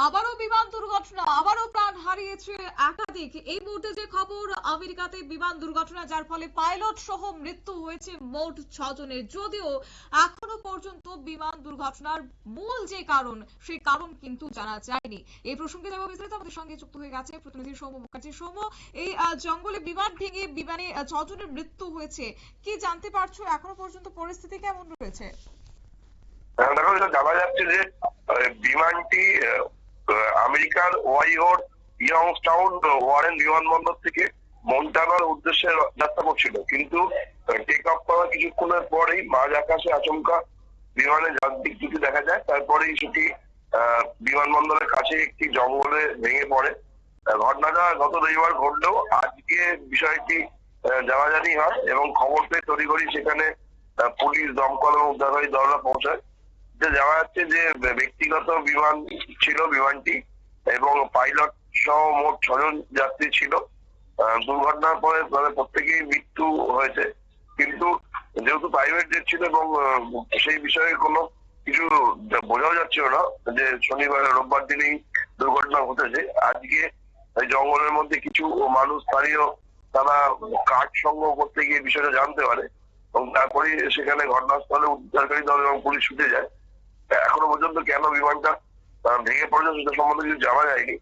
আবারও বিমান দুর্ঘটনা, আবারও প্রাণ হারিয়েছে একাধিক। এই মুহূর্তে যে খবর, আমেরিকাতে বিমান দুর্ঘটনা যার ফলে পাইলট সহ মৃত্যু হয়েছে মোট 6 জনের। যদিও এখনো পর্যন্ত বিমান দুর্ঘটনার মূল যে কারণ, সেই কারণ কিন্তু জানা যায়নি। এই প্রসঙ্গে যাব বিস্তারিত, আমাদের সঙ্গে যুক্ত হয়ে গেছে প্রতিনিধি সৌম্য মুখার্জি। সৌম্য, এই জঙ্গলে বিমান ভেঙে বিমানে 6 জনের মৃত্যু হয়েছে, কি জানতে পারছো? এখনো পর্যন্ত পরিস্থিতি কেমন রয়েছে? দেখো, এটা জানা যাচ্ছে যে বিমানটি আমেরিকার ওয়াইওর ইয়ংস্টাউন ওয়ারেন বিমানবন্দর থেকে মন্টানার উদ্দেশ্যে যাত্রা করছিল, কিন্তু টেক অফ করার কিছুক্ষণের পরেই মাঝ আকাশে আচমকা বিমানের যান্ত্রিক ত্রুটি দেখা যায়। তারপরেই সেটি বিমানবন্দরের কাছে একটি জঙ্গলে ভেঙে পড়ে। ঘটনাটা গত রবিবার ঘটলেও আজকে বিষয়টি জানাজানি হয় এবং খবর পেয়ে তড়িঘড়ি সেখানে পুলিশ, দমকল এবং উদ্ধারকারী দলরা পৌঁছায়। জানা যাচ্ছে যে ব্যক্তিগত বিমান ছিল বিমানটি এবং পাইলট সহ মোট 6 জন যাত্রী ছিল। দুর্ঘটনার পরে তাদের প্রত্যেকেই মৃত্যু হয়েছে, কিন্তু যেহেতু প্রাইভেট জেট ছিল এবং সেই বিষয়ে কোনো কিছু বোঝাও যাচ্ছিল না যে শনিবার রোববার দিনেই দুর্ঘটনা ঘটেছে। আজকে জঙ্গলের মধ্যে কিছু মানুষ স্থানীয় তারা কাঠ সংগ্রহ করতে গিয়ে বিষয়টা জানতে পারে এবং তারপরে সেখানে ঘটনাস্থলে উদ্ধারকারী দল এবং পুলিশ ছুটে যায়। এখনো পর্যন্ত কেন বিমানটা ভেঙে পড়েছে সেটা সম্বন্ধে কিছু জানা যায়নি।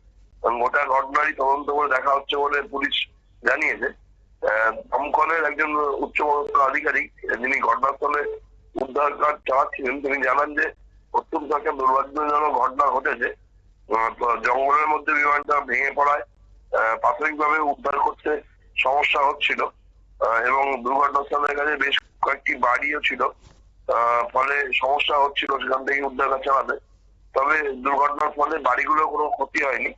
গোটা ঘটনারই তদন্ত করে দেখা হচ্ছে বলে পুলিশ জানিয়েছে। দমকলের একজন উচ্চপদস্থ আধিকারিক যিনি ঘটনাস্থলে উদ্ধার কাজ চালাচ্ছিলেন তিনি জানান যে অত্যন্ত একটা দুর্ভাগ্যজনক ঘটনা ঘটেছে। জঙ্গলের মধ্যে বিমানটা ভেঙে পড়ায় প্রাথমিকভাবে উদ্ধার করতে সমস্যা হচ্ছিল এবং দুর্ঘটনাস্থলের কাছে বেশ কয়েকটি বাড়িও ছিল, ফলে সমস্যা হচ্ছিল সেখান থেকে উদ্ধার কাজ চালাতে। তবে দুর্ঘটনার ফলে বাড়িগুলো কোনো ক্ষতি হয়নি।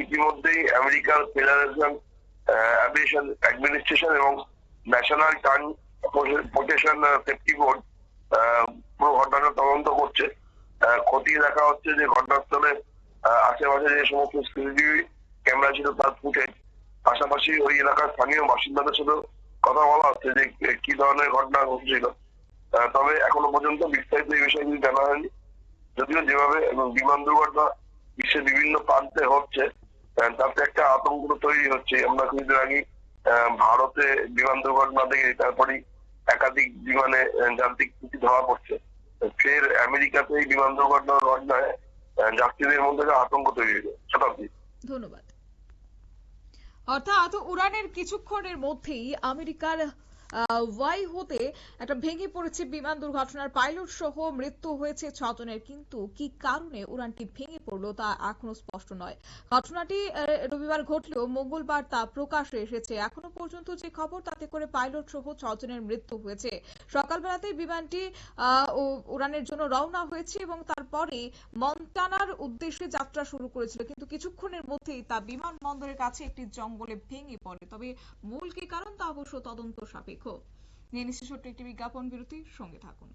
ইতিমধ্যেই আমেরিকার ফেডারেশন অ্যাভিয়েশন অ্যাডমিনিস্ট্রেশন এবং ন্যাশনাল ট্রান্সপোর্টেশন সেফটি বোর্ড পুরো ঘটনাটা তদন্ত করছে। খতিয়ে দেখা হচ্ছে যে ঘটনাস্থলে আশেপাশে যে সমস্ত সিসিটিভি ক্যামেরা ছিল তার ফুটেজ, পাশাপাশি ওই এলাকার স্থানীয় বাসিন্দাদের সাথে কথা বলা হচ্ছে যে কি ধরনের ঘটনা ঘটেছিল। তবে এখনো পর্যন্ত বিস্তারিত এই বিষয়ে কিছু জানা হয়নি। যদিও যেভাবে বিমান দুর্ঘটনা বিশ্বের বিভিন্ন প্রান্তে হচ্ছে তাতে একটা আতঙ্ক তৈরি হচ্ছে। আমরা কিছুদিন আগে ভারতে বিমান দুর্ঘটনা দেখে তারপরে একাধিক বিমানে যান্ত্রিক ত্রুটি ধরা পড়ছে। ফের আমেরিকাতে এই বিমান দুর্ঘটনার ঘটনায় যাত্রীদের মধ্যে আতঙ্ক তৈরি হয়েছে। শতাব্দী, ধন্যবাদ। অর্থাৎ উড়ানের কিছুক্ষণের মধ্যেই আমেরিকার ওয়াইওতে একটা ভেঙে পড়েছে বিমান দুর্ঘটনার, পাইলট সহ মৃত্যু হয়েছে 6 জনের। কিন্তু কি কারণে উড়ানটি ভেঙে পড়লো তা এখনো স্পষ্ট নয়। ঘটনাটি রবিবার ঘটলেও মঙ্গলবার তা প্রকাশ্যে এসেছে। এখনো পর্যন্ত যে খবর, তাতে করে পাইলট সহ 6 জনের মৃত্যু হয়েছে। সকালবেলাতেই বিমানটি উড়ানের জন্য রওনা হয়েছে এবং তারপরে মন্টানার উদ্দেশ্যে যাত্রা শুরু করেছিল, কিন্তু কিছুক্ষণের মধ্যেই তা বিমানবন্দরের কাছে একটি জঙ্গলে ভেঙে পড়ে। তবে মূল কি কারণ তা অবশ্য তদন্ত সাপেক্ষ। নিয়ে নিচ্ছে ছোট্ট একটি বিজ্ঞাপন বিরতি, সঙ্গে থাকুন।